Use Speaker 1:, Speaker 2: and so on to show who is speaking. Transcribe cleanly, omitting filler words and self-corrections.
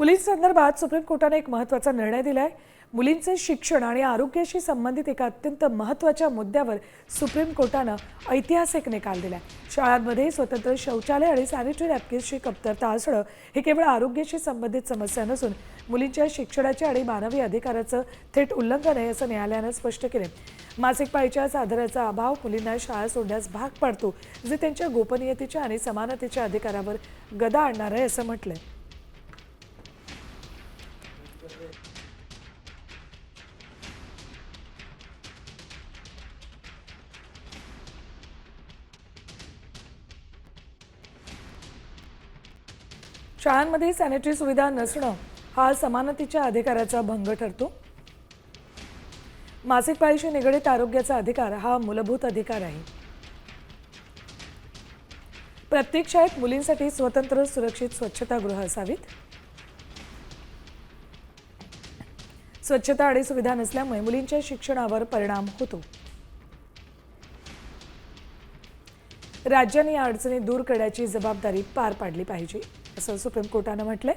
Speaker 1: मुलींसंदर्भात supreme कोर्टाने एक महत्त्वाचा निर्णय दिलाय। मुलींचे शिक्षण आणि आरोग्याशी संबंधित एका अत्यंत महत्त्वाच्या मुद्द्यावर सुप्रीम कोर्टाने ऐतिहासिक निकाल दिलाय। शाळांमध्ये स्वतंत्र शौचालय आणि सॅनिटरी नॅपकिन्सची कमतरता असणं हे केवळ आरोग्याशी संबंधित समस्या नसून मुलींच्या शिक्षणाच्या आणि मानवी अधिकाराचं थेट उल्लंघन आहे असं न्यायालयानं स्पष्ट केलं। मासिक पाळीच्या साधनाचा अभाव मुलींना शाळा सोडण्यास भाग पाडतो, जे त्यांच्या गोपनीयतेच्या आणि समानतेच्या अधिकारावर गदा आणणार आहे असं म्हटलंय। शाळांमध्ये सॅनिटरी सुविधा नसणं हा समानतेच्या अधिकाराचा भंग ठरतो। मासिक पाळीशी निगडित आरोग्याचा अधिकार हा मूलभूत अधिकार आहे। प्रत्येक शाळेत मुलींसाठी स्वतंत्र सुरक्षित स्वच्छतागृह असावीत। स्वच्छता आणि सुविधा नसल्यामुळे मुलींच्या शिक्षणावर परिणाम होतो। राज्यांनी या अडचणी दूर करण्याची जबाबदारी पार पाडली पाहिजे असं सुप्रीम कोर्टाने म्हटलंय।